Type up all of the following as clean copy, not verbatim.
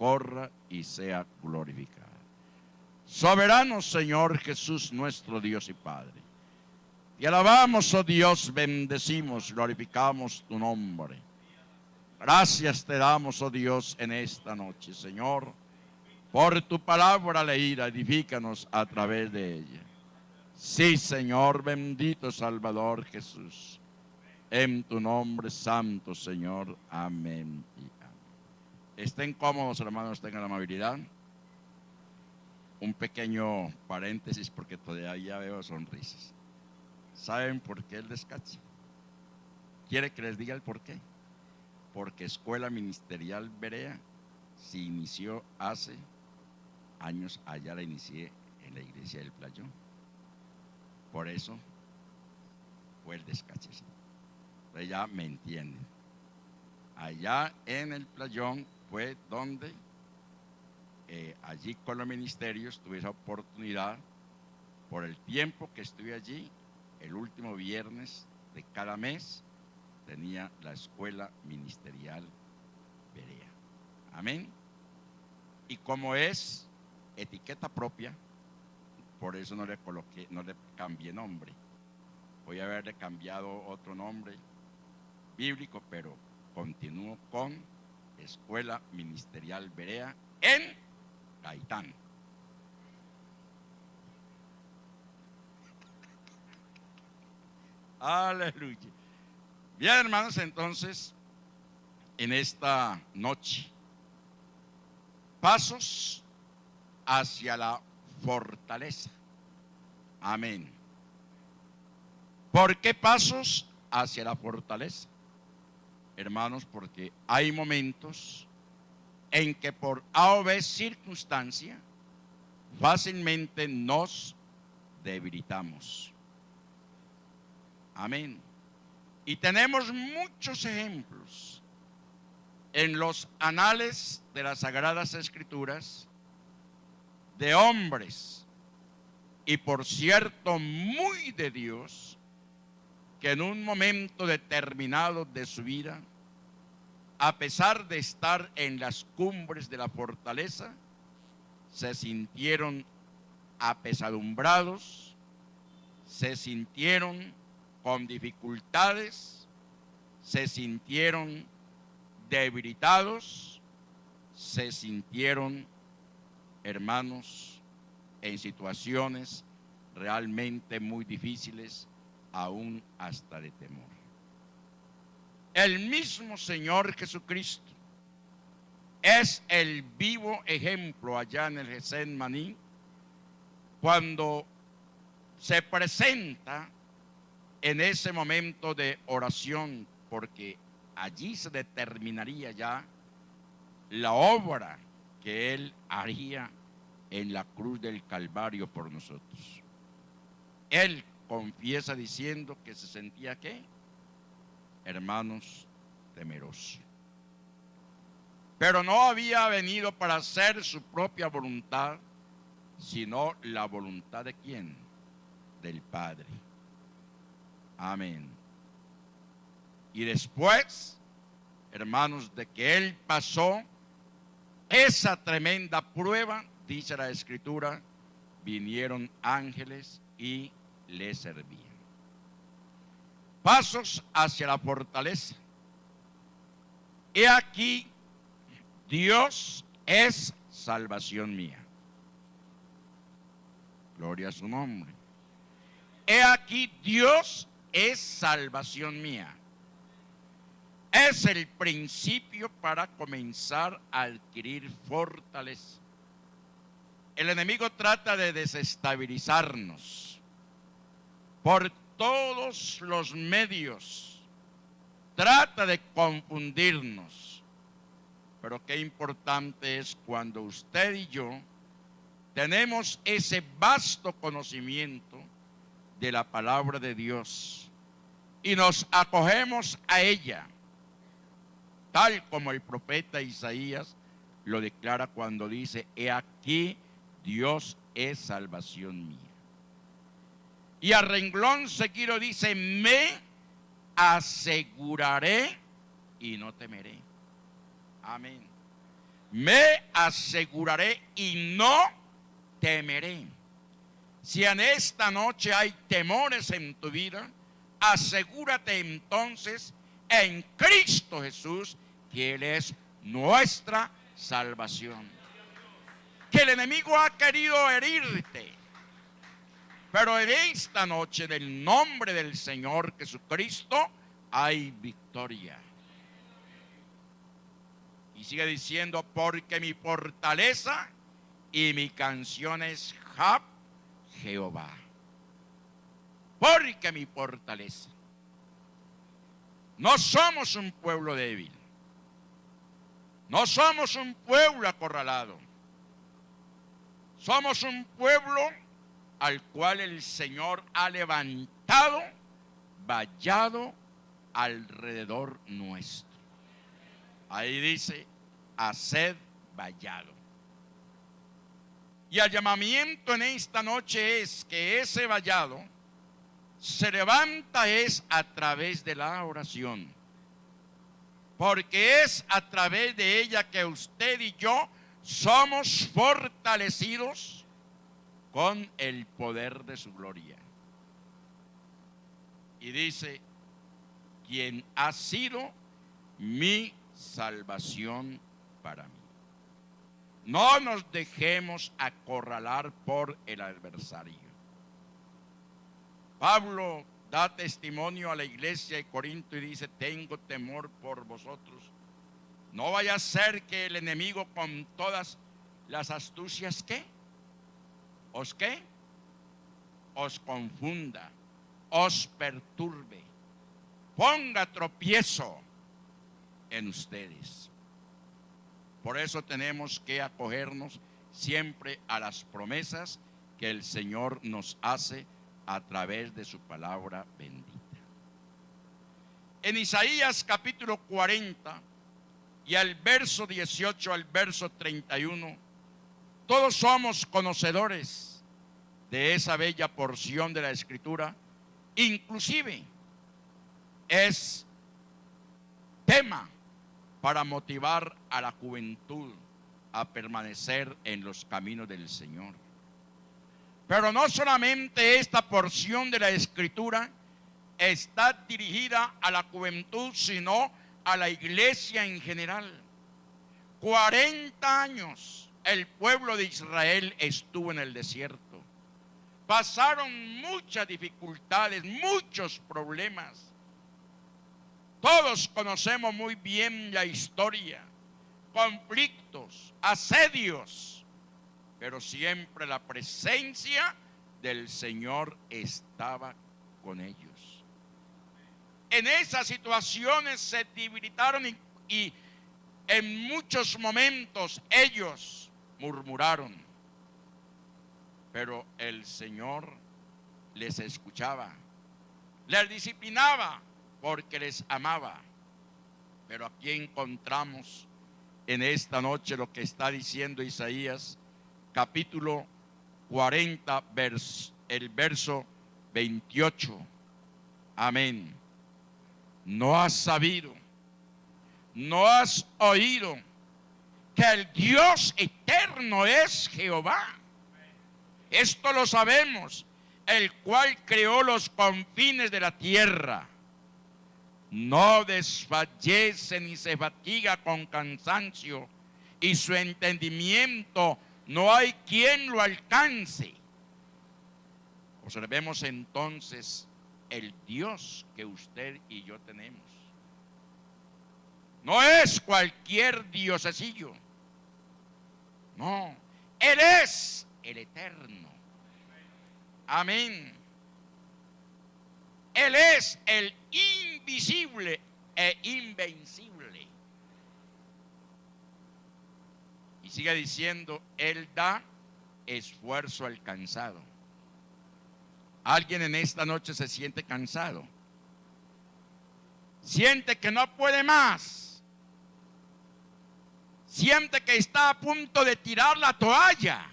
corra y sea glorificada. Soberano Señor Jesús, nuestro Dios y Padre, te alabamos, oh Dios, bendecimos, glorificamos tu nombre. Gracias te damos, oh Dios, en esta noche, Señor, por tu palabra leída, edifícanos a través de ella. Sí, Señor, bendito Salvador Jesús, en tu nombre santo, Señor. Amén y amén. Estén cómodos, hermanos, tengan la amabilidad. Un pequeño paréntesis porque todavía veo sonrisas. ¿Saben por qué el descache? ¿Quiere que les diga el por qué? Porque Escuela Ministerial Berea se inició hace años, allá la inicié en la iglesia del Playón. Por eso fue el descache. Ustedes ya me entienden. Allá en el Playón fue donde allí con los ministerios tuve esa oportunidad. Por el tiempo que estuve allí, el último viernes de cada mes tenía la Escuela Ministerial Berea. Amén. Y como es etiqueta propia, por eso no le coloqué, no le cambié nombre. Voy a haberle cambiado otro nombre bíblico, pero continúo con Escuela Ministerial Berea en Gaitán. Aleluya. Bien, hermanos, entonces, en esta noche, pasos hacia la fortaleza. Amén. ¿Por qué pasos hacia la fortaleza? Hermanos, porque hay momentos en que por A o B circunstancia fácilmente nos debilitamos. Amén. Y tenemos muchos ejemplos en los anales de las Sagradas Escrituras de hombres, y por cierto muy de Dios, que en un momento determinado de su vida, a pesar de estar en las cumbres de la fortaleza, se sintieron apesadumbrados, se sintieron con dificultades, se sintieron debilitados, se sintieron, hermanos, en situaciones realmente muy difíciles, aún hasta de temor. El mismo Señor Jesucristo es el vivo ejemplo allá en el Getsemaní, cuando se presenta en ese momento de oración, porque allí se determinaría ya la obra que Él haría en la cruz del Calvario por nosotros. Él confiesa diciendo que se sentía, ¿qué? Hermanos, temeroso. Pero no había venido para hacer su propia voluntad, sino la voluntad de ¿quién? Del Padre. Amén. Y después, hermanos, de que Él pasó esa tremenda prueba, dice la Escritura, vinieron ángeles y le servían. Pasos hacia la fortaleza. He aquí, Dios es salvación mía. Gloria a su nombre. He aquí, Dios es salvación mía. Es el principio para comenzar a adquirir fortaleza. El enemigo trata de desestabilizarnos por todos los medios. Trata de confundirnos. Pero qué importante es cuando usted y yo tenemos ese vasto conocimiento de la palabra de Dios y nos acogemos a ella, tal como el profeta Isaías lo declara cuando dice: he aquí, Dios es salvación mía. Y a renglón seguido dice: me aseguraré y no temeré. Amén. me aseguraré y no temeré. Si en esta noche hay temores en tu vida, asegúrate entonces en Cristo Jesús, que Él es nuestra salvación. Que el enemigo ha querido herirte, pero en esta noche, en el nombre del Señor Jesucristo, hay victoria. Y sigue diciendo, porque mi fortaleza y mi canción es Jehová. Porque mi fortaleza. No somos un pueblo débil. No somos un pueblo acorralado. Somos un pueblo al cual el Señor ha levantado vallado alrededor nuestro. Ahí dice, haced vallado. Y el llamamiento en esta noche es que ese vallado se levanta es a través de la oración. Porque es a través de ella que usted y yo somos fortalecidos con el poder de su gloria. Y dice, quien ha sido mi salvación para mí. No nos dejemos acorralar por el adversario. Pablo da testimonio a la iglesia de Corinto y dice, tengo temor por vosotros. No vaya a ser que el enemigo con todas las astucias, ¿qué? Os confunda, os perturbe, ponga tropiezo en ustedes. Por eso tenemos que acogernos siempre a las promesas que el Señor nos hace a través de su palabra bendita. En Isaías capítulo 40 y al verso 18 al verso 31, todos somos conocedores de esa bella porción de la Escritura. Inclusive es tema para motivar a la juventud a permanecer en los caminos del Señor. Pero no solamente esta porción de la Escritura está dirigida a la juventud, sino a la iglesia en general. 40 años el pueblo de Israel estuvo en el desierto. Pasaron muchas dificultades, muchos problemas. Todos conocemos muy bien la historia, conflictos, asedios, pero siempre la presencia del Señor estaba con ellos. En esas situaciones se debilitaron y en muchos momentos ellos murmuraron, pero el Señor les escuchaba, les disciplinaba porque les amaba. Pero aquí encontramos en esta noche lo que está diciendo Isaías capítulo 40, el verso 28. Amén. No has sabido, no has oído que el Dios eterno es Jehová. Esto lo sabemos, el cual creó los confines de la tierra. No desfallece ni se fatiga con cansancio, y su entendimiento no hay quien lo alcance. Observemos entonces el Dios que usted y yo tenemos. No es cualquier diosecillo. No, Él es el eterno. Amén. Él es el invisible e invencible. Y sigue diciendo, Él da esfuerzo al cansado. ¿Alguien en esta noche se siente cansado? Siente que no puede más. Siente que está a punto de tirar la toalla.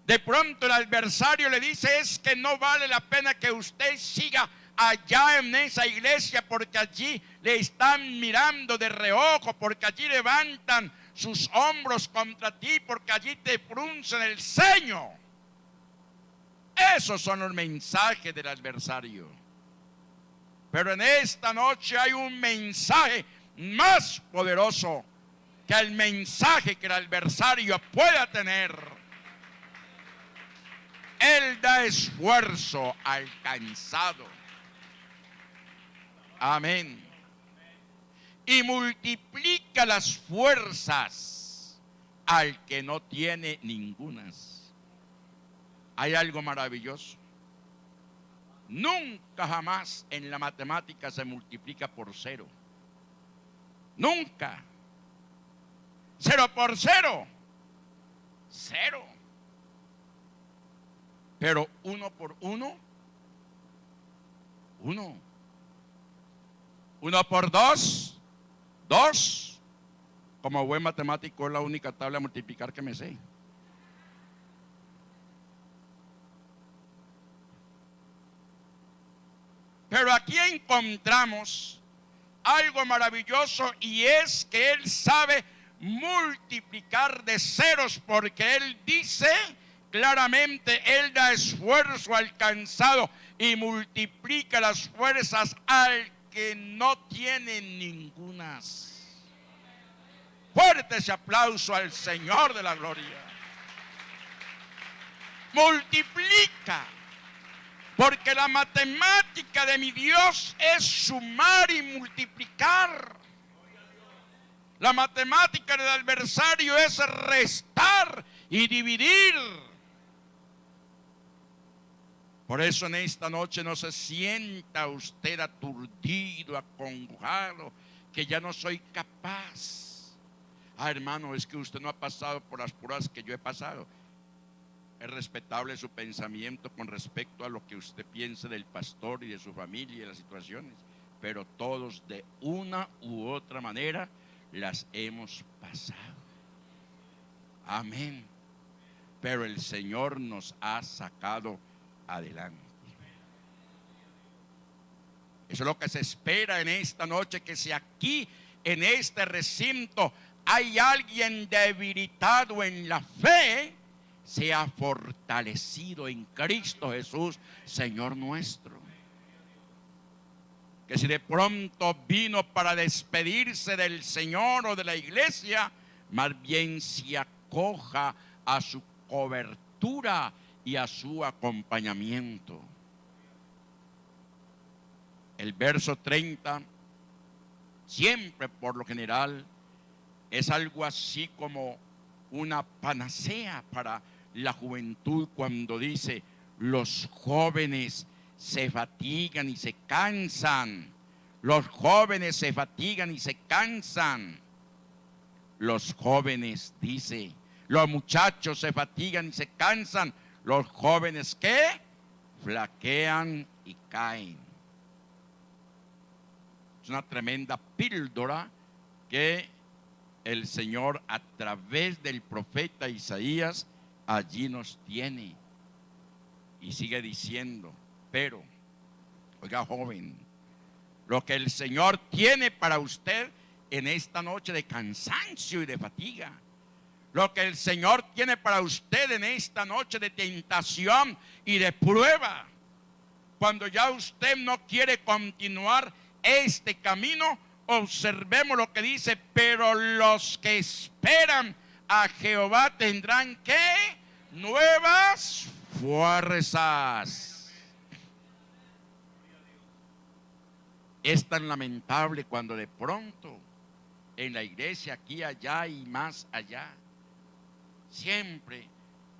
De pronto el adversario le dice, es que no vale la pena que usted siga allá en esa iglesia porque allí le están mirando de reojo, porque allí levantan sus hombros contra ti, porque allí te fruncen el ceño. Esos son los mensajes del adversario. Pero en esta noche hay un mensaje más poderoso que el mensaje que el adversario pueda tener. Él da esfuerzo al cansado. Amén. Y multiplica las fuerzas al que no tiene ningunas. Hay algo maravilloso. Nunca jamás en la matemática se multiplica por cero. Nunca. 0 por 0. 0. Pero 1 por 1. 1. 1 por 2. 2. Como buen matemático es la única tabla de multiplicar que me sé. Pero aquí encontramos algo maravilloso, y es que Él sabe multiplicar de ceros, porque Él dice claramente, Él da esfuerzo al cansado y multiplica las fuerzas al que no tiene ningunas. Fuerte ese aplauso al Señor de la gloria. Multiplica. Porque la matemática de mi Dios es sumar y multiplicar. La matemática del adversario es restar y dividir. Por eso en esta noche no se sienta usted aturdido, acongojado, que ya no soy capaz. Hermano, es que usted no ha pasado por las pruebas que yo he pasado. Es respetable su pensamiento con respecto a lo que usted piense del pastor y de su familia y de las situaciones, pero todos de una u otra manera las hemos pasado. Amén. Pero el Señor nos ha sacado adelante. Eso es lo que se espera en esta noche, que si aquí en este recinto hay alguien debilitado en la fe, sea fortalecido en Cristo Jesús, Señor nuestro. Que si de pronto vino para despedirse del Señor o de la iglesia, más bien se acoja a su cobertura y a su acompañamiento. El verso 30, siempre por lo general, es algo así como una panacea para la juventud, cuando dice: los jóvenes se fatigan y se cansan. Los jóvenes se fatigan y se cansan. Los jóvenes, dice, los muchachos se fatigan y se cansan. Los jóvenes, ¿qué? Flaquean y caen. Es una tremenda píldora que el Señor, a través del profeta Isaías, allí nos tiene. Y sigue diciendo: pero, oiga, joven, lo que el Señor tiene para usted en esta noche de cansancio y de fatiga, lo que el Señor tiene para usted en esta noche de tentación y de prueba, cuando ya usted no quiere continuar este camino, observemos lo que dice: pero los que esperan a Jehová tendrán, ¿qué? Nuevas fuerzas. Es tan lamentable cuando de pronto en la iglesia, aquí, allá y más allá, siempre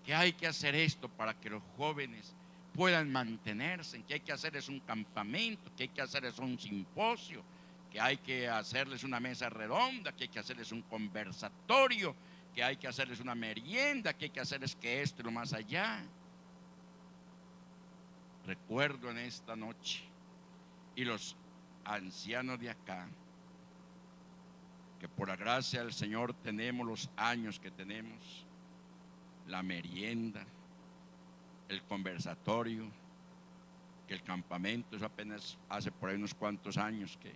que hay que hacer esto para que los jóvenes puedan mantenerse, que hay que hacerles un campamento, que hay que hacerles un simposio, que hay que hacerles una mesa redonda, que hay que hacerles un conversatorio, que hay que hacerles una merienda, que hay que hacerles que esto y lo más allá. Recuerdo en esta noche, y los ancianos de acá, que por la gracia del Señor tenemos los años que tenemos, la merienda, el conversatorio, porque el campamento es apenas hace por ahí unos cuantos años que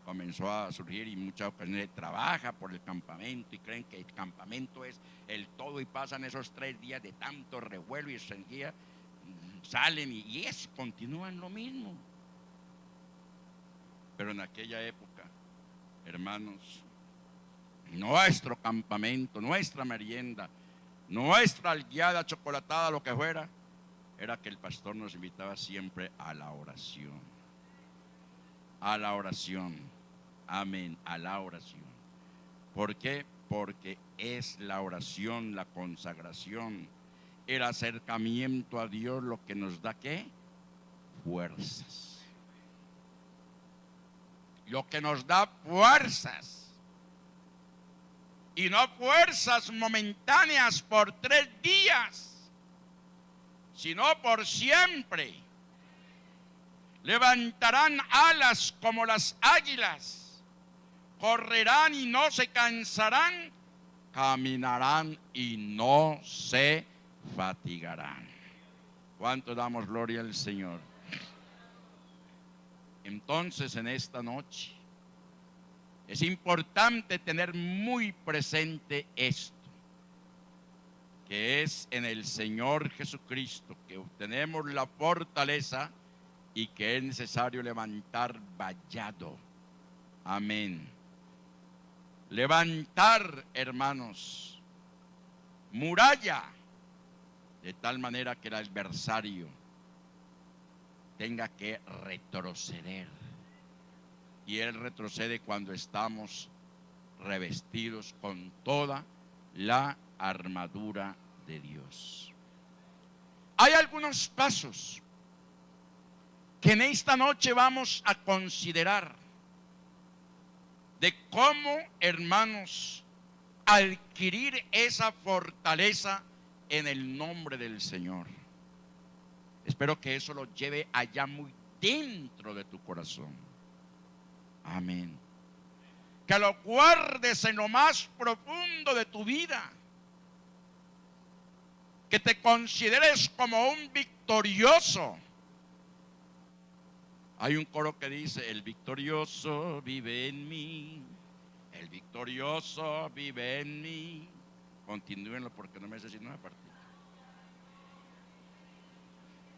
comenzó a surgir, y muchas ocasiones trabaja por el campamento y creen que el campamento es el todo, y pasan esos 3 días de tanto revuelo y enseguida salen y eso, continúan lo mismo. Pero en aquella época, hermanos, nuestro campamento, nuestra merienda, nuestra guiada chocolatada, lo que fuera, era que el pastor nos invitaba siempre a la oración. A la oración. Amén, a la oración. ¿Por qué? Porque es la oración, la consagración, el acercamiento a Dios lo que nos da, ¿qué? Fuerzas. Lo que nos da fuerzas. Y no fuerzas momentáneas por 3 días, sino por siempre. Levantarán alas como las águilas, correrán y no se cansarán, caminarán y no se fatigarán. ¿Cuánto damos gloria al Señor? Entonces, en esta noche es importante tener muy presente esto, que es en el Señor Jesucristo que obtenemos la fortaleza y que es necesario levantar vallado. Amén. Levantar, hermanos, muralla, de tal manera que el adversario tenga que retroceder. Y él retrocede cuando estamos revestidos con toda la armadura de Dios. Hay algunos pasos que en esta noche vamos a considerar de cómo, hermanos, adquirir esa fortaleza en el nombre del Señor. Espero que eso lo lleve allá muy dentro de tu corazón. Amén. Que lo guardes en lo más profundo de tu vida. Que te consideres como un victorioso. Hay un coro que dice: el victorioso vive en mí, el victorioso vive en mí. Continúenlo porque no me sé si no me partí.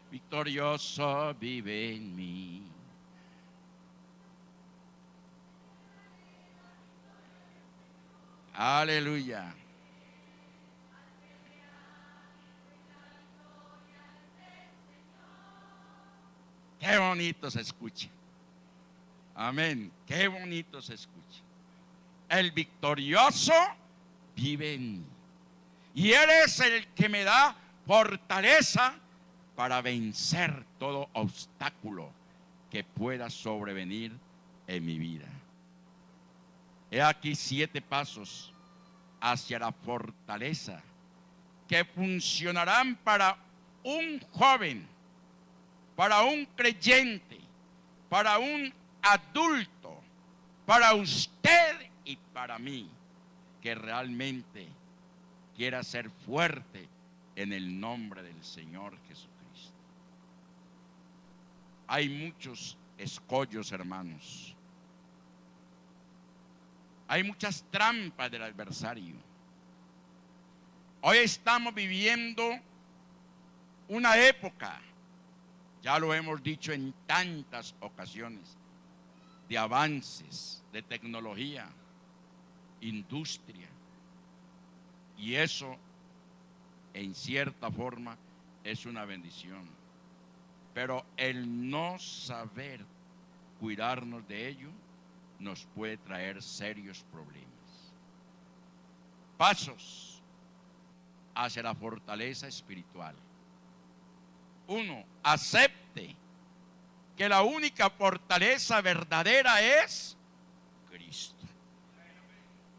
Victorioso vive en mí. Aleluya. Qué bonito se escucha. Amén. Qué bonito se escucha. El victorioso vive en mí. Y Él es el que me da fortaleza para vencer todo obstáculo que pueda sobrevenir en mi vida. He aquí 7 pasos hacia la fortaleza que funcionarán para un joven, para un creyente, para un adulto, para usted y para mí, que realmente quiera ser fuerte en el nombre del Señor Jesucristo. Hay muchos escollos, hermanos. Hay muchas trampas del adversario. Hoy estamos viviendo una época, ya lo hemos dicho en tantas ocasiones, de avances, de tecnología, industria. Y eso, en cierta forma, es una bendición. Pero el no saber cuidarnos de ello nos puede traer serios problemas. Pasos hacia la fortaleza espiritual. 1. Acepte que la única fortaleza verdadera es Cristo.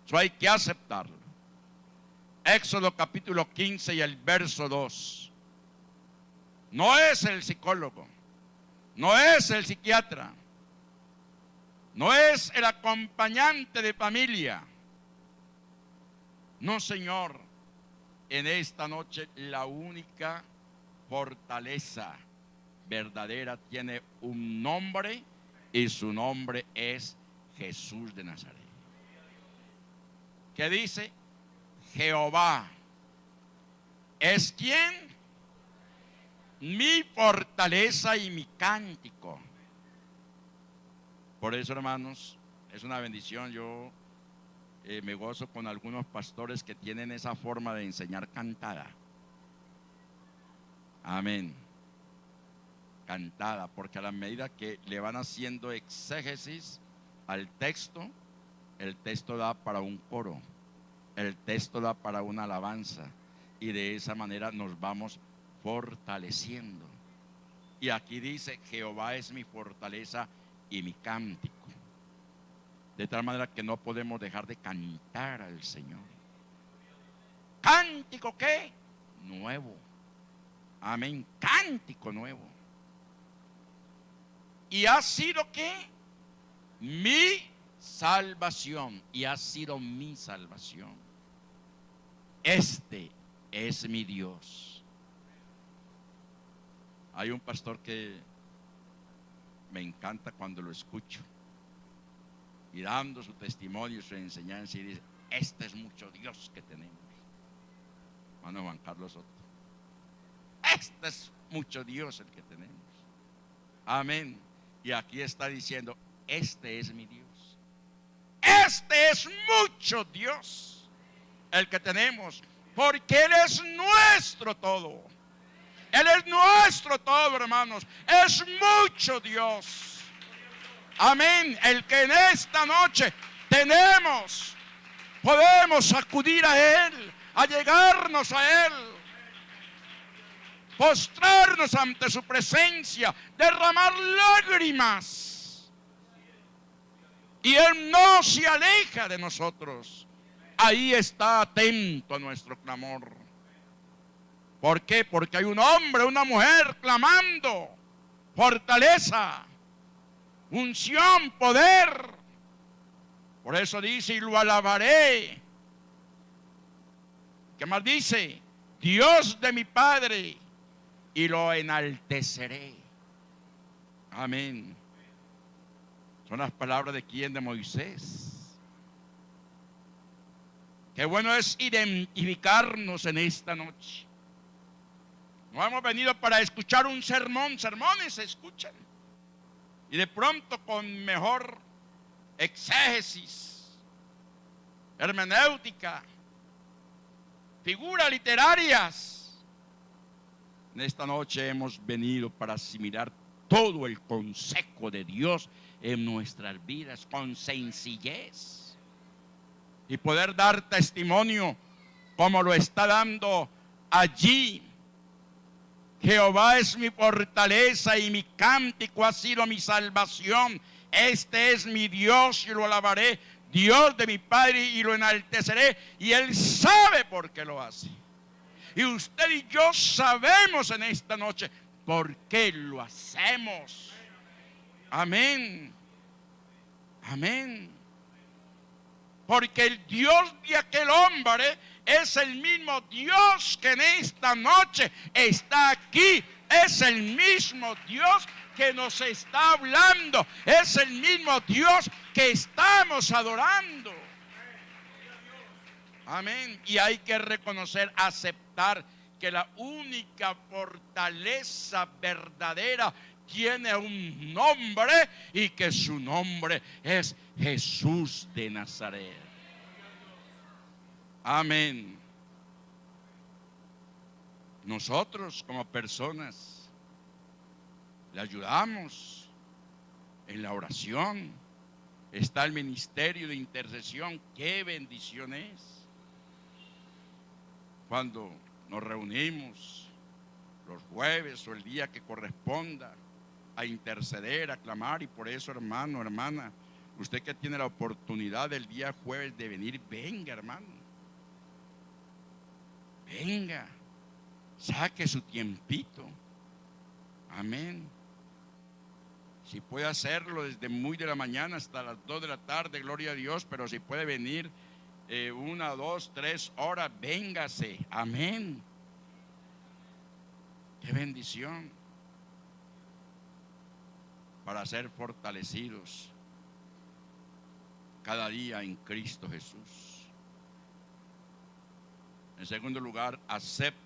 Eso hay que aceptarlo. Éxodo capítulo 15 y el verso 2. No es el psicólogo, no es el psiquiatra, no es el acompañante de familia. No, Señor, en esta noche la única fortaleza verdadera tiene un nombre y su nombre es Jesús de Nazaret. ¿Qué dice? Jehová es quien, mi fortaleza y mi cántico. Por eso, hermanos, es una bendición. Yo me gozo con algunos pastores que tienen esa forma de enseñar cantada. Amén. Cantada, porque a la medida que le van haciendo exégesis al texto, el texto da para un coro, el texto da para una alabanza, y de esa manera nos vamos fortaleciendo. Y aquí dice: Jehová es mi fortaleza y mi cántico. De tal manera que no podemos dejar de cantar al Señor. ¿Cántico qué? Nuevo. Amén. Cántico nuevo. Y ha sido ¿qué? Mi salvación. Y ha sido mi salvación. Este es mi Dios. Hay un pastor que me encanta cuando lo escucho, y dando su testimonio y su enseñanza, y dice: este es mucho Dios que tenemos. Hermano Juan Carlos Soto, este es mucho Dios el que tenemos. Amén. Y aquí está diciendo: este es mi Dios. Este es mucho Dios el que tenemos, porque Él es nuestro todo. Él es nuestro todo, hermanos. Es mucho Dios. Amén. El que en esta noche podemos acudir a Él, a llegarnos a Él, postrarnos ante su presencia, derramar lágrimas, y Él no se aleja de nosotros. Ahí está atento a nuestro clamor. ¿Por qué? Porque hay un hombre, una mujer clamando fortaleza, unción, poder. Por eso dice: y lo alabaré. ¿Qué más dice? Dios de mi Padre, y lo enalteceré. Amén. Son las palabras de quién, de Moisés. Qué bueno es identificarnos en esta noche. No hemos venido para escuchar un sermón. Sermones se escuchan, y de pronto con mejor exégesis, hermenéutica, figuras literarias. En esta noche hemos venido para asimilar todo el consejo de Dios en nuestras vidas con sencillez, y poder dar testimonio como lo está dando allí. Jehová es mi fortaleza y mi cántico ha sido mi salvación. Este es mi Dios y lo alabaré, Dios de mi Padre, y lo enalteceré. Y Él sabe por qué lo hace. Y usted y yo sabemos en esta noche por qué lo hacemos. Amén. Amén. Porque el Dios de aquel hombre es el mismo Dios que en esta noche está aquí. Es el mismo Dios que nos está hablando. Es el mismo Dios que estamos adorando. Amén. Y hay que reconocer, aceptar que la única fortaleza verdadera tiene un nombre, y que su nombre es Jesús de Nazaret. Amén. Nosotros como personas le ayudamos en la oración. Está el ministerio de intercesión. ¡Qué bendición es! Cuando nos reunimos los jueves o el día que corresponda a interceder, a clamar. Y por eso, hermano, hermana, usted que tiene la oportunidad el día jueves de venir, venga, hermano. Venga, saque su tiempito. Amén. Si puede hacerlo desde muy de la mañana hasta las 2 de la tarde, gloria a Dios. Pero si puede venir 1, 2, 3 horas, véngase. Amén. Qué bendición. para ser fortalecidos cada día en Cristo Jesús. En segundo lugar, acepte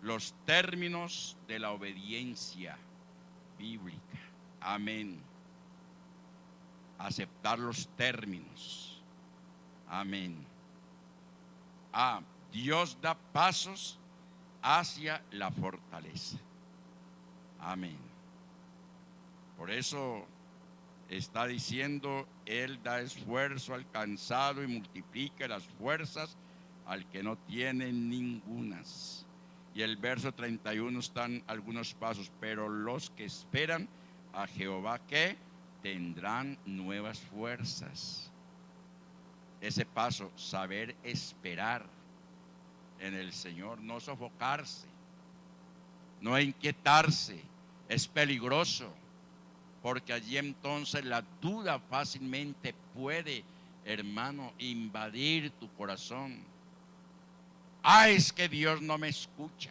los términos de la obediencia bíblica. Amén. Aceptar los términos. Amén. Dios da pasos hacia la fortaleza. Amén. Por eso está diciendo, Él da esfuerzo al cansado y multiplica las fuerzas al que no tiene ningunas. Y el verso 31 están algunos pasos, pero los que esperan a Jehová, ¿qué? Tendrán nuevas fuerzas. Ese paso, saber esperar en el Señor, no sofocarse, no inquietarse, es peligroso, porque allí entonces la duda fácilmente puede, hermano, invadir tu corazón. Es que Dios no me escucha,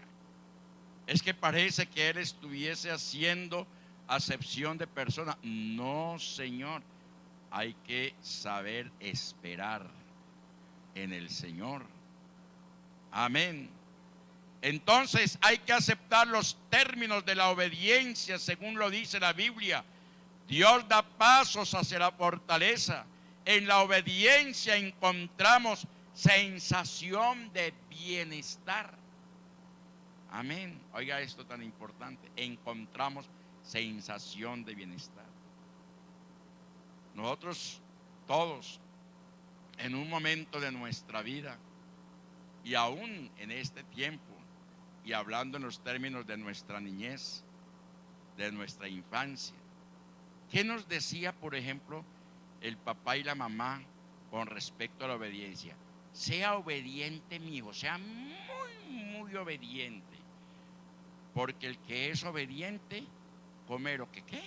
es que parece que Él estuviese haciendo acepción de personas. No, Señor, hay que saber esperar en el Señor. Amén. Entonces hay que aceptar los términos de la obediencia, según lo dice la Biblia. Dios da pasos hacia la fortaleza. En la obediencia encontramos sensación de bienestar. Amén. Oiga esto tan importante. Encontramos sensación de bienestar. Nosotros todos, en un momento de nuestra vida, y aún en este tiempo, y hablando en los términos de nuestra niñez, de nuestra infancia, ¿qué nos decía, por ejemplo, el papá y la mamá con respecto a la obediencia? Sea obediente, mi hijo, sea muy obediente, porque el que es obediente come lo que ¿qué?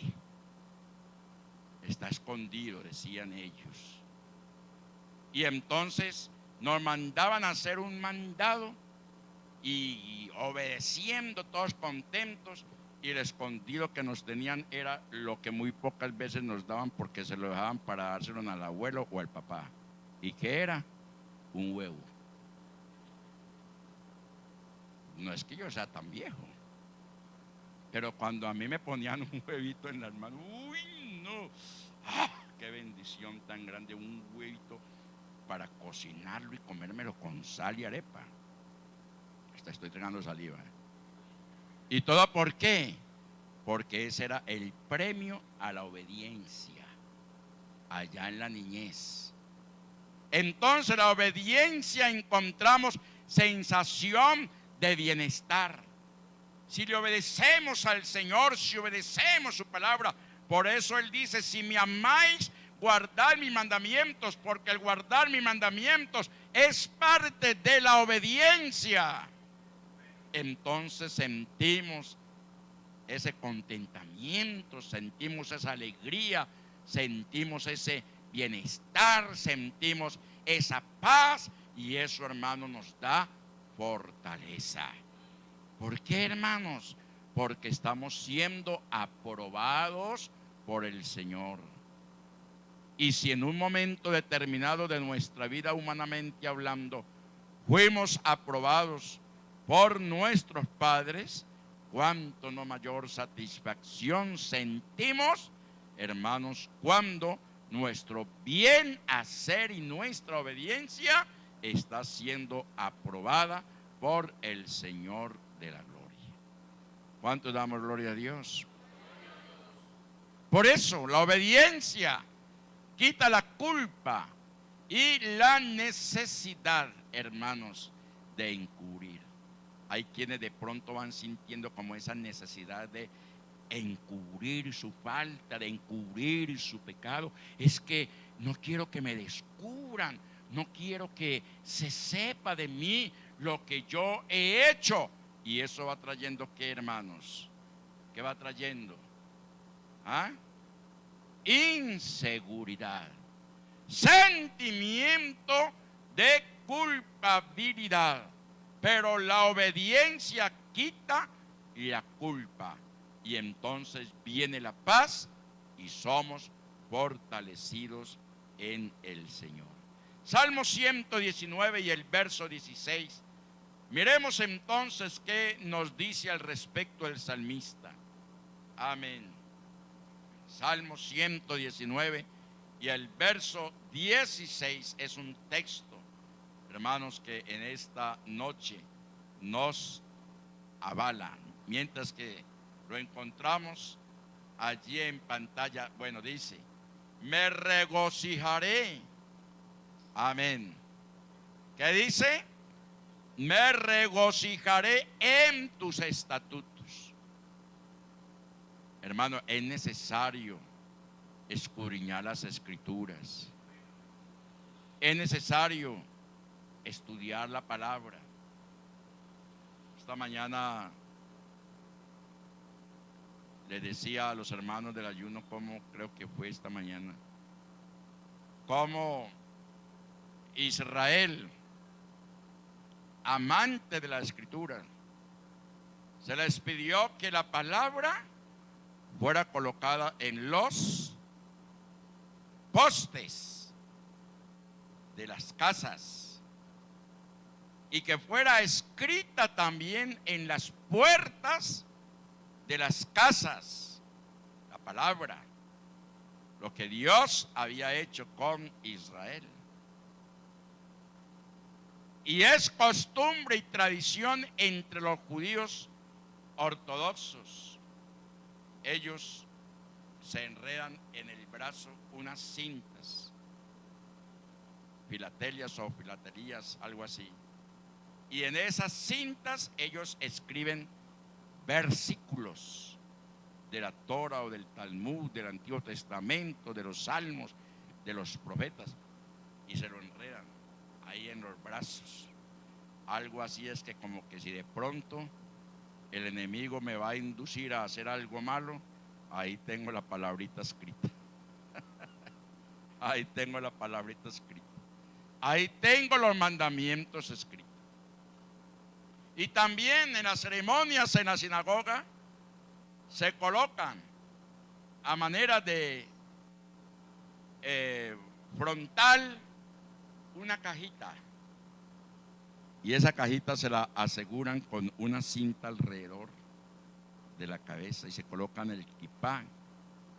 Está escondido, decían ellos. Y entonces nos mandaban a hacer un mandado y obedeciendo, todos contentos, y el escondido que nos tenían era lo que muy pocas veces nos daban, porque se lo dejaban para dárselo al abuelo o al papá. ¿Y qué era? Un huevo. No es que yo sea tan viejo, pero cuando a mí me ponían un huevito en las manos, ¡uy, no! ¡Qué bendición tan grande! Un huevito para cocinarlo y comérmelo con sal y arepa. Hasta estoy tragando saliva. ¿Y todo por qué? Porque ese era el premio a la obediencia allá en la niñez. Entonces la obediencia encontramos sensación de bienestar. Si le obedecemos al Señor, si obedecemos su palabra, por eso Él dice, si me amáis, guardad mis mandamientos, porque el guardar mis mandamientos es parte de la obediencia. Entonces sentimos ese contentamiento, sentimos esa alegría, sentimos ese bienestar, sentimos esa paz, y eso, hermano, nos da fortaleza. ¿Por qué, hermanos? Porque estamos siendo aprobados por el Señor. Y si en un momento determinado de nuestra vida, humanamente hablando, fuimos aprobados por nuestros padres, cuánto no mayor satisfacción sentimos, hermanos, cuando nuestro bien hacer y nuestra obediencia está siendo aprobada por el Señor de la gloria. ¿Cuánto damos gloria a Dios? Por eso la obediencia quita la culpa y la necesidad, hermanos, de encubrir. Hay quienes de pronto van sintiendo como esa necesidad de encubrir su falta, de encubrir su pecado. Es que no quiero que me descubran, no quiero que se sepa de mí lo que yo he hecho. Y eso va trayendo, ¿qué, hermanos? ¿Qué va trayendo? Inseguridad, sentimiento de culpabilidad. Pero la obediencia quita la culpa y entonces viene la paz y somos fortalecidos en el Señor. Salmo 119 y el verso 16. Miremos entonces qué nos dice al respecto el salmista. Amén. Salmo 119 y el verso 16 es un texto, hermanos, que en esta noche nos avala. Mientras que lo encontramos allí en pantalla, bueno, dice: me regocijaré. Amén. ¿Qué dice? Me regocijaré en tus estatutos. Hermano, es necesario escudriñar las escrituras. Es necesario estudiar la palabra. Esta mañana le decía a los hermanos del ayuno, como creo que fue esta mañana, como Israel, amante de la escritura, se les pidió que la palabra fuera colocada en los postes de las casas y que fuera escrita también en las puertas de las casas. La palabra, lo que Dios había hecho con Israel. Y es costumbre y tradición entre los judíos ortodoxos. Ellos se enredan en el brazo unas cintas, filatelias o filatelías, algo así. Y en esas cintas ellos escriben versículos de la Torah o del Talmud, del Antiguo Testamento, de los Salmos, de los profetas, y se lo enredan ahí en los brazos. Algo así es que como que si de pronto el enemigo me va a inducir a hacer algo malo, ahí tengo la palabrita escrita. Ahí tengo la palabrita escrita. Ahí tengo los mandamientos escritos. Y también en las ceremonias en la sinagoga se colocan a manera de frontal una cajita. Y esa cajita se la aseguran con una cinta alrededor de la cabeza y se colocan el kipá.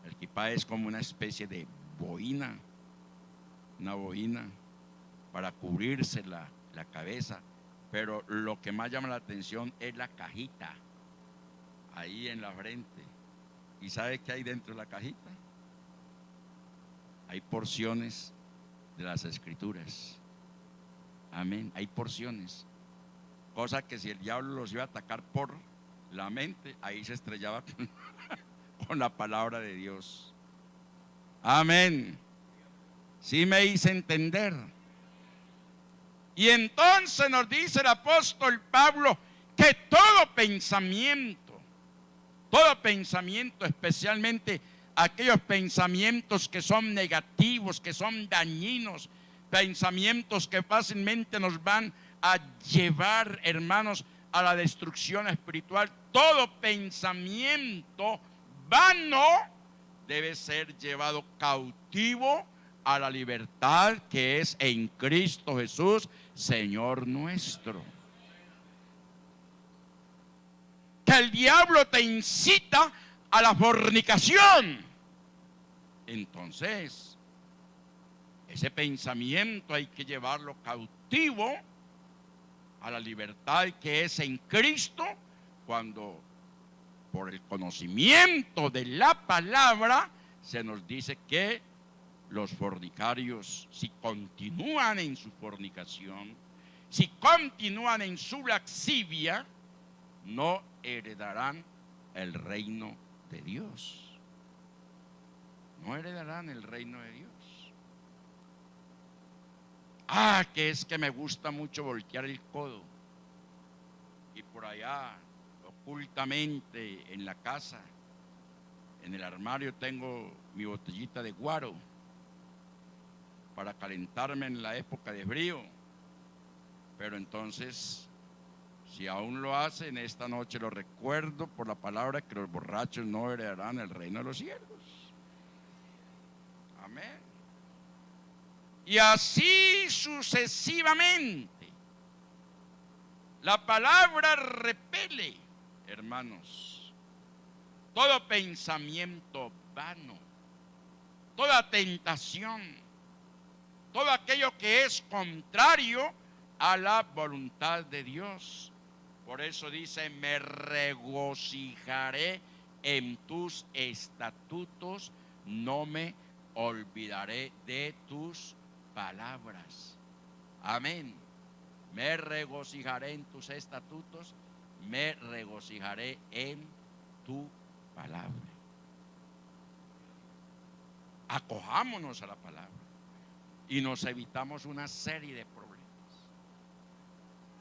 El kipá es como una especie de boina, una boina para cubrirse la cabeza. Pero lo que más llama la atención es la cajita ahí en la frente. ¿Y sabe qué hay dentro de la cajita? Hay porciones de las escrituras. Amén. Hay porciones. Cosa que si el diablo los iba a atacar por la mente, ahí se estrellaba con la palabra de Dios. Amén. Sí me hice entender. Y entonces nos dice el apóstol Pablo que todo pensamiento, especialmente aquellos pensamientos que son negativos, que son dañinos, pensamientos que fácilmente nos van a llevar, hermanos, a la destrucción espiritual, todo pensamiento vano debe ser llevado cautivo a la libertad que es en Cristo Jesús, Señor nuestro. Que el diablo te incita a la fornicación. Entonces, ese pensamiento hay que llevarlo cautivo a la libertad que es en Cristo, cuando por el conocimiento de la palabra se nos dice que los fornicarios, si continúan en su fornicación, si continúan en su lascivia, no heredarán el reino de Dios. No heredarán el reino de Dios. Que es que me gusta mucho voltear el codo. Y por allá, ocultamente en la casa, en el armario tengo mi botellita de guaro para calentarme en la época de frío. Pero entonces, Si aún lo hacen, esta noche lo recuerdo por la palabra que los borrachos no heredarán el reino de los cielos. Amén. Y así sucesivamente. La palabra repele, hermanos, todo pensamiento vano, toda tentación, todo aquello que es contrario a la voluntad de Dios. Por eso dice, me regocijaré en tus estatutos, no me olvidaré de tus palabras. Amén. Me regocijaré en tus estatutos, me regocijaré en tu palabra. Acojámonos a la palabra y nos evitamos una serie de problemas.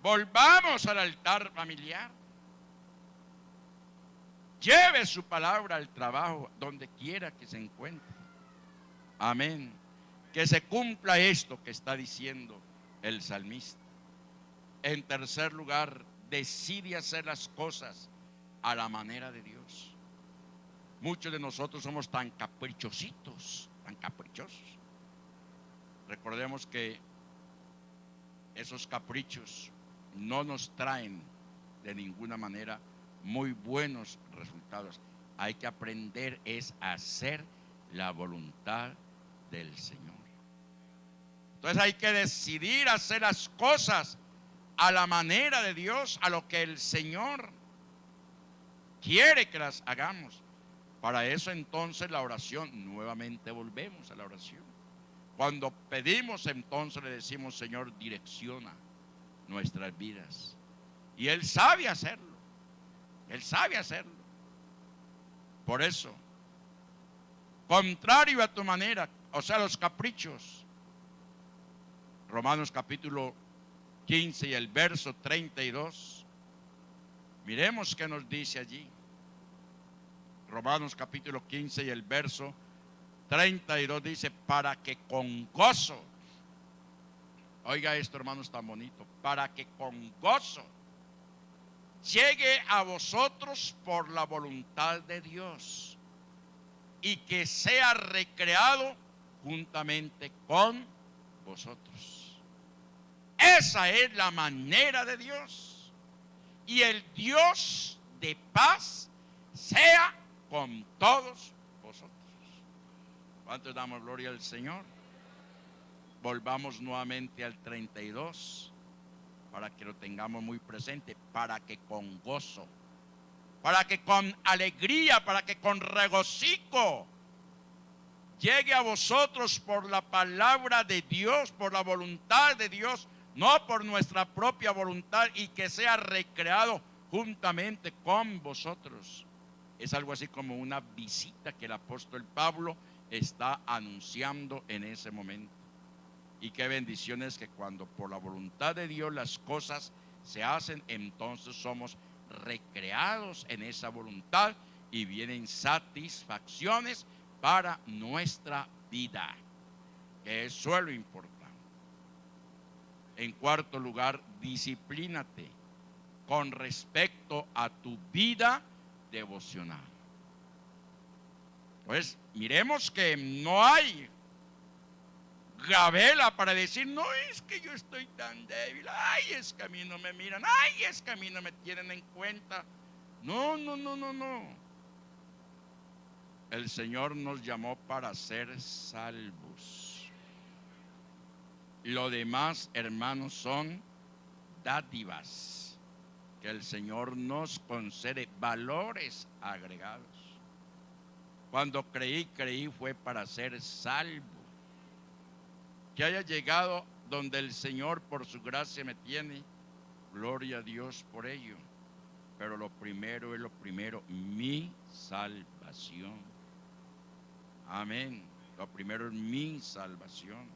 Volvamos al altar familiar. Lleve su palabra al trabajo, donde quiera que se encuentre. Amén. Que se cumpla esto que está diciendo el salmista. En tercer lugar, decide hacer las cosas a la manera de Dios. Muchos de nosotros somos tan caprichositos, tan caprichosos. Recordemos que esos caprichos no nos traen de ninguna manera muy buenos resultados. Hay que aprender es a hacer la voluntad del Señor. Entonces hay que decidir hacer las cosas a la manera de Dios, a lo que el Señor quiere que las hagamos. Para eso entonces la oración, nuevamente volvemos a la oración. Cuando pedimos, entonces le decimos, Señor, direcciona nuestras vidas. Y Él sabe hacerlo. Él sabe hacerlo. Por eso, contrario a tu manera, o sea, los caprichos. Romanos capítulo 15 y el verso 32. Miremos qué nos dice allí. Romanos capítulo 15 y el verso 32 dice, para que con gozo, oiga esto, hermanos, tan bonito, para que con gozo llegue a vosotros por la voluntad de Dios y que sea recreado juntamente con vosotros. Esa es la manera de Dios. Y el Dios de paz sea con todos vosotros. ¿Cuántos damos gloria al Señor? Volvamos nuevamente al 32 para que lo tengamos muy presente, para que con gozo, para que con alegría, para que con regocijo llegue a vosotros por la palabra de Dios, por la voluntad de Dios, no por nuestra propia voluntad, y que sea recreado juntamente con vosotros. Es algo así como una visita que el apóstol Pablo está anunciando en ese momento. Y qué bendición es que cuando por la voluntad de Dios las cosas se hacen, entonces somos recreados en esa voluntad y vienen satisfacciones para nuestra vida, que eso es lo importante. En cuarto lugar, disciplínate con respecto a tu vida devocional. Pues miremos que no hay gabela para decir, no, es que yo estoy tan débil, ay, es que a mí no me miran, ay, es que a mí no me tienen en cuenta. No. El Señor nos llamó para ser salvos. Lo demás, hermanos, son dádivas que el Señor nos concede, valores agregados. Cuando creí fue para ser salvo. Que haya llegado donde el Señor por su gracia me tiene, gloria a Dios por ello. Pero lo primero es lo primero, mi salvación. Amén. Lo primero es mi salvación.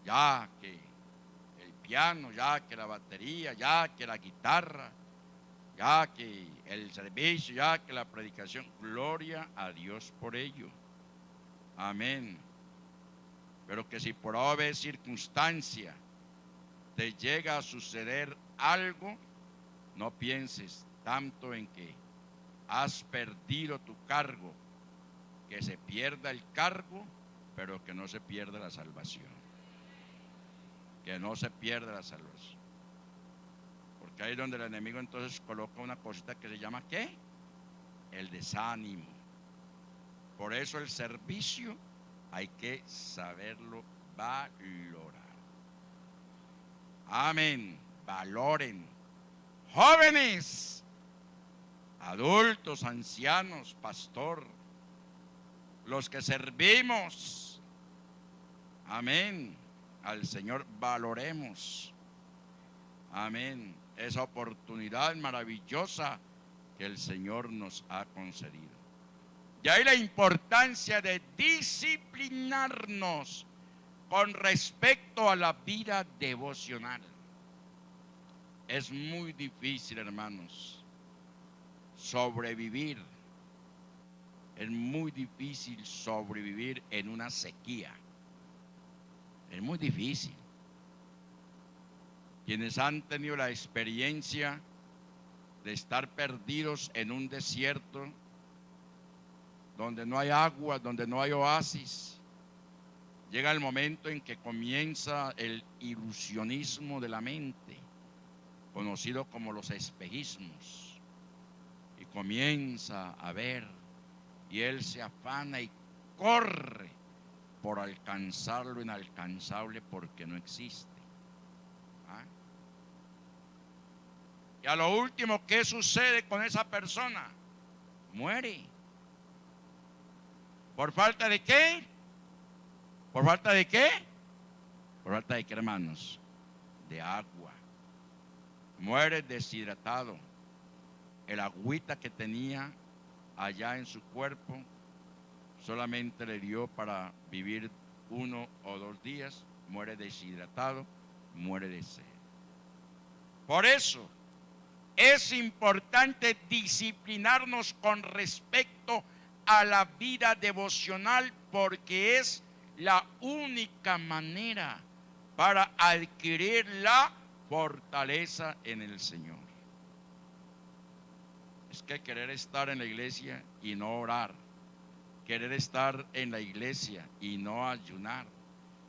Ya que el piano, ya que la batería, ya que la guitarra, ya que el servicio, ya que la predicación, gloria a Dios por ello. Amén. Pero que si por haber circunstancia te llega a suceder algo, no pienses tanto en que has perdido tu cargo, que se pierda el cargo, pero que no se pierda la salvación. Que no se pierda la salvación. Porque ahí es donde el enemigo entonces coloca una cosita que se llama ¿qué? El desánimo. Por eso el servicio hay que saberlo valorar. Amén. Valoren. Jóvenes, adultos, ancianos, pastor, los que servimos, amén, al Señor, valoremos, amén, esa oportunidad maravillosa que el Señor nos ha concedido. Y ahí la importancia de disciplinarnos con respecto a la vida devocional. Es muy difícil, hermanos, sobrevivir. Es muy difícil sobrevivir en una sequía. Es muy difícil. Quienes han tenido la experiencia de estar perdidos en un desierto, donde no hay agua, donde no hay oasis, llega el momento en que comienza el ilusionismo de la mente, conocido como los espejismos, y comienza a ver, y él se afana y corre por alcanzar lo inalcanzable porque no existe. ¿Ah? Y a lo último, ¿qué sucede con esa persona? Muere. ¿Por falta de qué? ¿Por falta de qué? ¿Por falta de qué, hermanos? De agua. Muere deshidratado. El agüita que tenía allá en su cuerpo solamente le dio para vivir 1 o 2 días. Muere deshidratado, muere de sed. Por eso es importante disciplinarnos con respecto a la vida devocional, porque es la única manera para adquirir la fortaleza en el Señor. Es que querer estar en la iglesia y no orar, querer estar en la iglesia y no ayunar,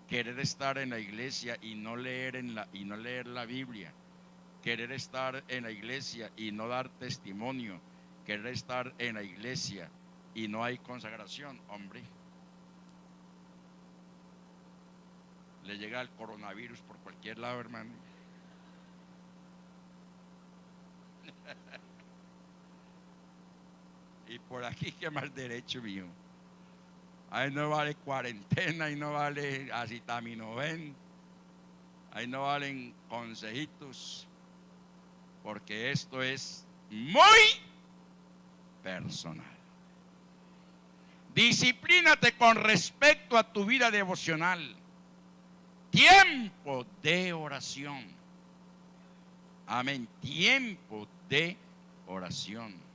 querer estar en la iglesia y no leer la Biblia, querer estar en la iglesia y no dar testimonio, querer estar en la iglesia y no hay consagración, hombre. Le llega el coronavirus por cualquier lado, hermano. Y por aquí, ¿qué más derecho mío? Ahí no vale cuarentena, ahí no vale acetaminofén, ahí no valen consejitos, porque esto es muy personal. Disciplínate con respecto a tu vida devocional. Tiempo de oración. Amén. Tiempo de oración.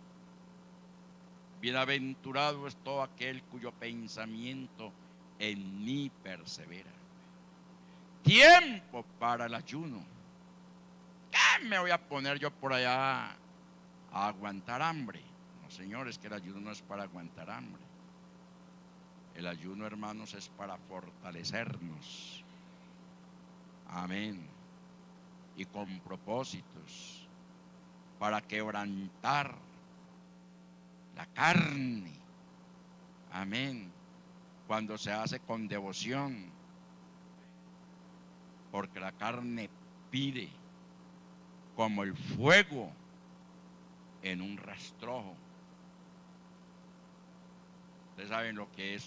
Bienaventurado es todo aquel cuyo pensamiento en mí persevera. Tiempo para el ayuno. ¿Qué me voy a poner yo por allá a aguantar hambre? No, señores, que el ayuno no es para aguantar hambre. El ayuno, hermanos, es para fortalecernos. Amén. Y con propósitos, para quebrantar la carne. Amén. Cuando se hace con devoción, porque la carne pide como el fuego en un rastrojo. Ustedes saben lo que es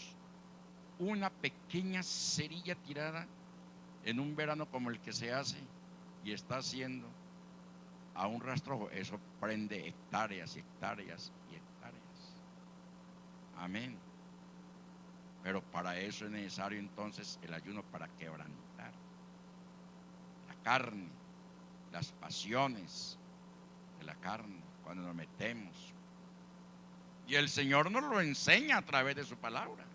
una pequeña cerilla tirada en un verano como el que se hace y está haciendo a un rastrojo. Eso prende hectáreas y hectáreas y hectáreas. Amén. Pero para eso es necesario entonces el ayuno, para quebrantar la carne, las pasiones de la carne, cuando nos metemos. Y el Señor nos lo enseña a través de su palabra.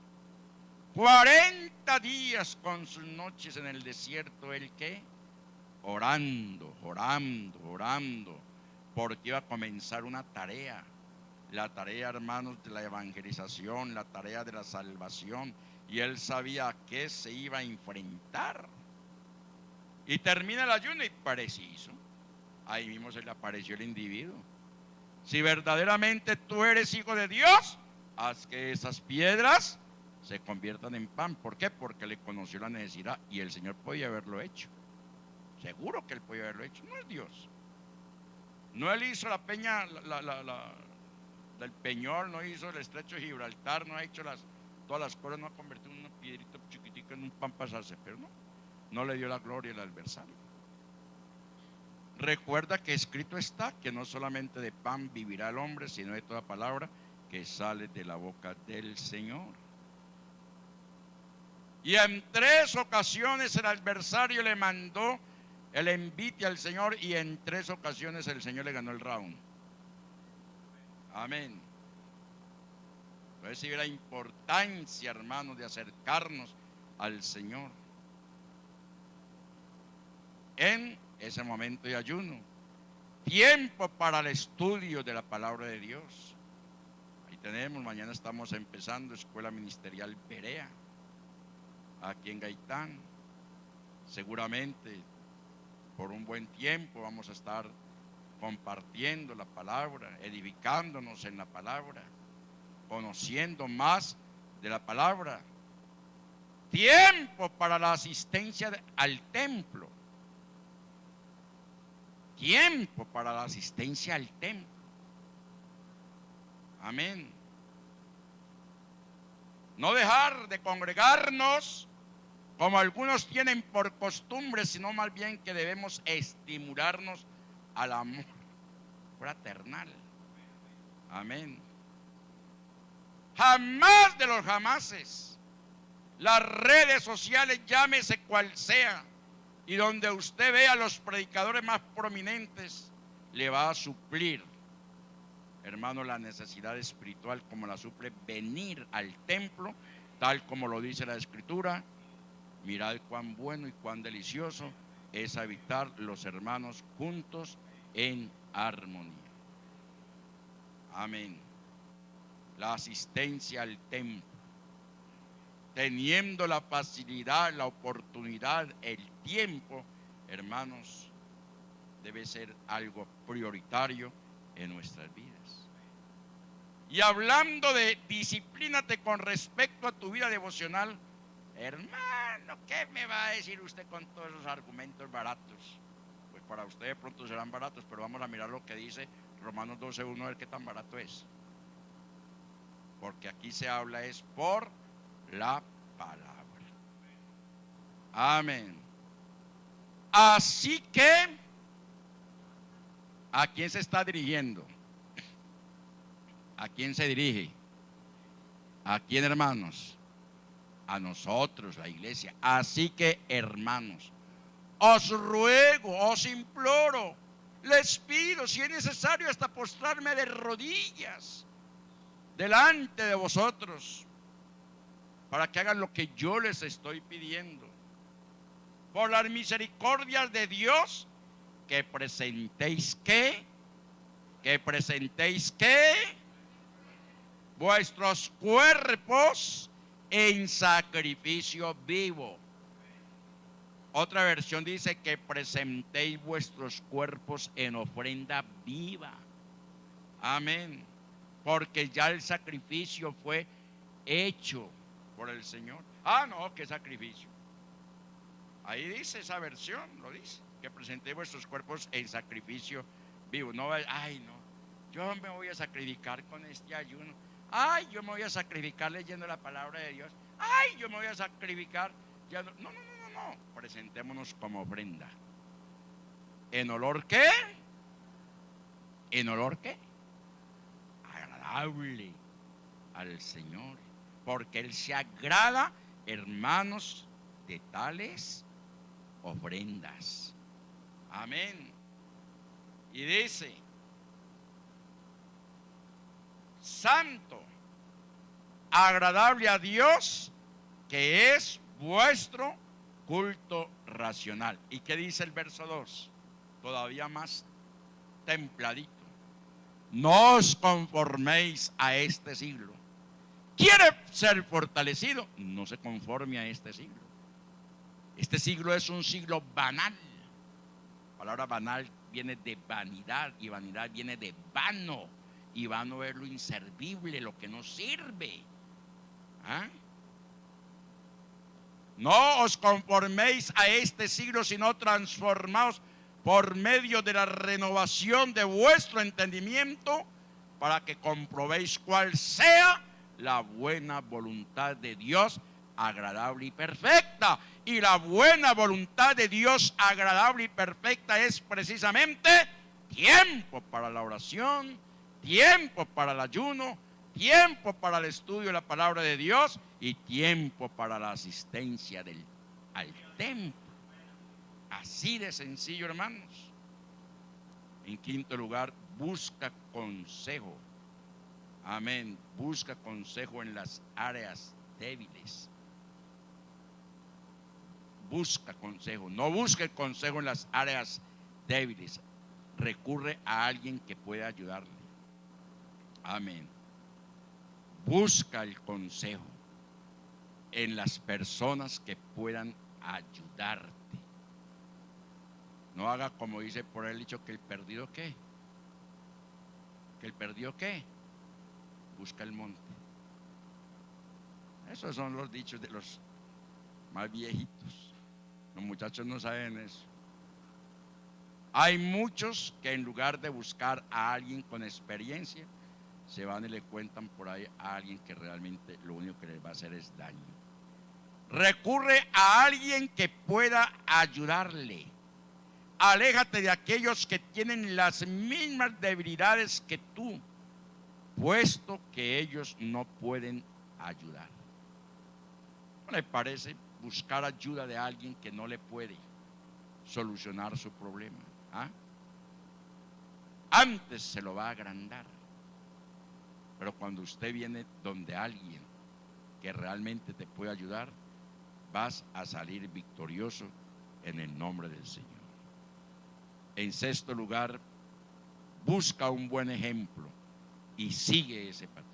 40 días con sus noches en el desierto, ¿el qué? orando, orando, orando, porque iba a comenzar una tarea. La tarea, hermanos, de la evangelización, la tarea de la salvación. Y él sabía a qué se iba a enfrentar. Y termina el ayuno y preciso. Ahí mismo se le apareció el individuo. Si verdaderamente tú eres hijo de Dios, haz que esas piedras se conviertan en pan. ¿Por qué? Porque le conoció la necesidad y el Señor podía haberlo hecho. Seguro que él podía haberlo hecho. No es Dios. No él hizo la peña, del Peñol, no hizo el estrecho de Gibraltar, no ha hecho todas las cosas, no ha convertido una piedrita chiquitica en un pan para pasarse, pero no le dio la gloria al adversario. Recuerda que escrito está que no solamente de pan vivirá el hombre, sino de toda palabra que sale de la boca del Señor. Y en 3 ocasiones el adversario le mandó el envite al Señor y en 3 ocasiones el Señor le ganó el round. Amén. Entonces sí ve la importancia, hermanos, de acercarnos al Señor en ese momento de ayuno. Tiempo para el estudio de la palabra de Dios. Ahí tenemos, mañana estamos empezando Escuela Ministerial Berea, aquí en Gaitán. Seguramente por un buen tiempo vamos a estar compartiendo la palabra, edificándonos en la palabra, conociendo más de la palabra. Tiempo para la asistencia al templo. Tiempo para la asistencia al templo. Amén. No dejar de congregarnos como algunos tienen por costumbre, sino más bien que debemos estimularnos al amor fraternal. Amén. Jamás de los jamases, las redes sociales, llámese cual sea, y donde usted vea a los predicadores más prominentes, le va a suplir, hermano, la necesidad espiritual como la suple venir al templo, tal como lo dice la Escritura. Mirad cuán bueno y cuán delicioso es habitar los hermanos juntos en armonía. Amén. La asistencia al templo, teniendo la facilidad, la oportunidad, el tiempo, hermanos, debe ser algo prioritario en nuestras vidas. Y hablando de disciplínate con respecto a tu vida devocional, hermano, ¿qué me va a decir usted con todos esos argumentos baratos? Pues para usted de pronto serán baratos, pero vamos a mirar lo que dice Romanos 12:1, a ver qué tan barato es. Porque aquí se habla es por la palabra. Amén. Así que, ¿a quién se está dirigiendo? ¿A quién se dirige? ¿A quién, hermanos? A nosotros, la iglesia. Así que, hermanos, os ruego, os imploro, les pido, si es necesario, hasta postrarme de rodillas delante de vosotros, para que hagan lo que yo les estoy pidiendo. Por las misericordias de Dios, que presentéis vuestros cuerpos en sacrificio vivo. Otra versión dice que presentéis vuestros cuerpos en ofrenda viva. Amén. Porque ya el sacrificio fue hecho por el Señor. Ah, no, ¿qué sacrificio? Ahí dice esa versión, lo dice, que presentéis vuestros cuerpos en sacrificio vivo. No, ay, no, yo me voy a sacrificar con este ayuno. Ay, yo me voy a sacrificar leyendo la palabra de Dios. Ay, yo me voy a sacrificar. Ya no, no, no, no, no. Presentémonos como ofrenda. ¿En olor qué? ¿En olor qué? Agradable al Señor. Porque Él se agrada, hermanos, de tales ofrendas. Amén. Y dice: santo, agradable a Dios, que es vuestro culto racional. ¿Y qué dice el verso 2? Todavía más templadito. No os conforméis a este siglo. ¿Quiere ser fortalecido? No se conforme a este siglo. Este siglo es un siglo banal. La palabra banal viene de vanidad y vanidad viene de vano. Y vano es lo inservible, lo que no sirve. ¿Ah? No os conforméis a este siglo, sino transformaos por medio de la renovación de vuestro entendimiento, para que comprobéis cuál sea la buena voluntad de Dios, agradable y perfecta. Y la buena voluntad de Dios, agradable y perfecta, es precisamente tiempo para la oración, tiempo para el ayuno, tiempo para el estudio de la palabra de Dios y tiempo para la asistencia al templo. Así de sencillo, hermanos. En quinto lugar, busca consejo. Amén. Busca consejo en las áreas débiles. Busca consejo. No busque consejo en las áreas débiles. Recurre a alguien que pueda ayudarle. Amén. Busca el consejo en las personas que puedan ayudarte. No haga como dice por el dicho, que el perdido ¿qué? Que el perdido ¿qué? Busca el monte. Esos son los dichos de los más viejitos. Los muchachos no saben eso. Hay muchos que en lugar de buscar a alguien con experiencia, se van y le cuentan por ahí a alguien que realmente lo único que les va a hacer es daño. Recurre a alguien que pueda ayudarle. Aléjate de aquellos que tienen las mismas debilidades que tú, puesto que ellos no pueden ayudar. ¿No le parece buscar ayuda de alguien que no le puede solucionar su problema? ¿Ah? Antes se lo va a agrandar. Pero cuando usted viene donde alguien que realmente te puede ayudar, vas a salir victorioso en el nombre del Señor. En sexto lugar, busca un buen ejemplo y sigue ese patrón.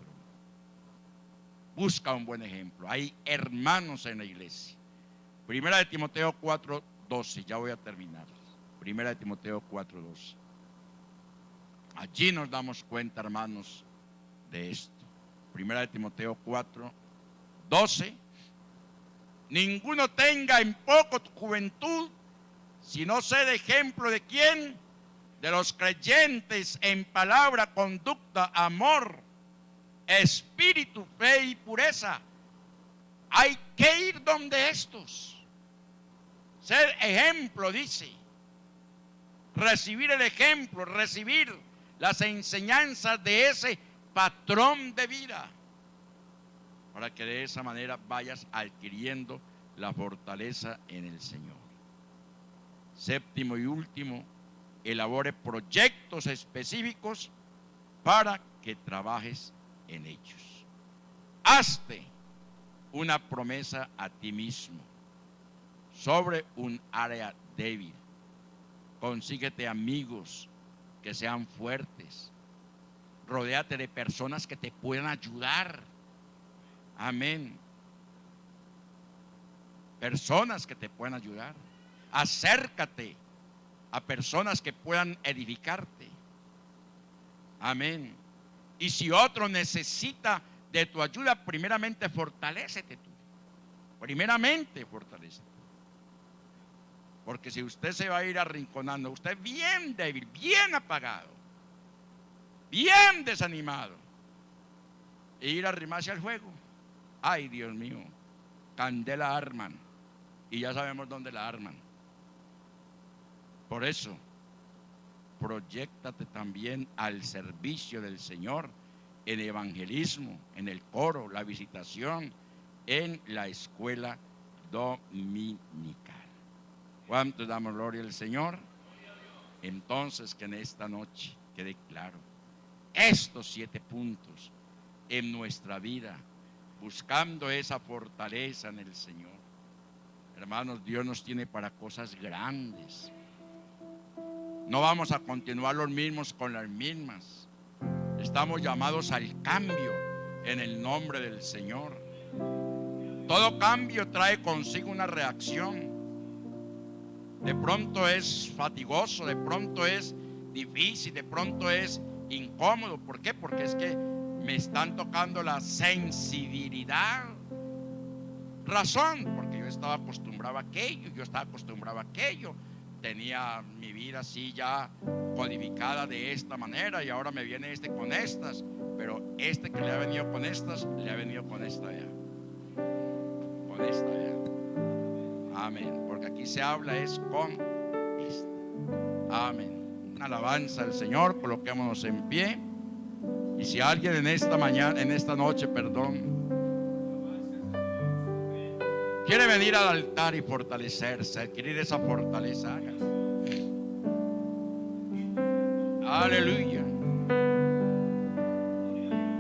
Busca un buen ejemplo. Hay hermanos en la iglesia. Primera de Timoteo 4:12, ya voy a terminar. Primera de Timoteo 4:12. Allí nos damos cuenta, hermanos, de esto. Primera de Timoteo 4:12. Ninguno tenga en poco tu juventud, sino sé de ejemplo de quién, de los creyentes en palabra, conducta, amor, espíritu, fe y pureza. Hay que ir donde estos. Ser ejemplo, dice. Recibir el ejemplo, recibir las enseñanzas de ese patrón de vida, para que de esa manera vayas adquiriendo la fortaleza en el Señor. Séptimo y último, elabore proyectos específicos para que trabajes en ellos. Hazte una promesa a ti mismo sobre un área débil. Consíguete amigos que sean fuertes. Rodéate de personas que te puedan ayudar. Amén. Personas que te puedan ayudar. Acércate a personas que puedan edificarte. Amén. Y si otro necesita de tu ayuda, primeramente fortalécete tú. Primeramente fortalécete. Porque si usted se va a ir arrinconando, usted bien débil, bien apagado, bien desanimado, e ir a arrimarse al fuego. Ay, Dios mío, candela arman y ya sabemos dónde la arman. Por eso, proyéctate también al servicio del Señor en evangelismo, en el coro, la visitación, en la escuela dominical. ¿Cuánto damos gloria al Señor? Entonces, que en esta noche quede claro estos 7 puntos en nuestra vida, buscando esa fortaleza en el Señor. Hermanos, Dios nos tiene para cosas grandes. No vamos a continuar los mismos con las mismas. Estamos llamados al cambio en el nombre del Señor. Todo cambio trae consigo una reacción. De pronto es fatigoso, de pronto es difícil, de pronto es incómodo. ¿Por qué? Porque es que me están tocando la sensibilidad. Razón, porque yo estaba acostumbrado a aquello, tenía mi vida así ya codificada de esta manera, y ahora me viene este con estas, pero este que le ha venido con estas, le ha venido con esta ya. Con esta ya. Amén. Porque aquí se habla es con esta. Amén. Una alabanza al Señor, coloquémonos en pie. Y si alguien en esta noche, quiere venir al altar y fortalecerse, adquirir esa fortaleza, hágalo. Aleluya.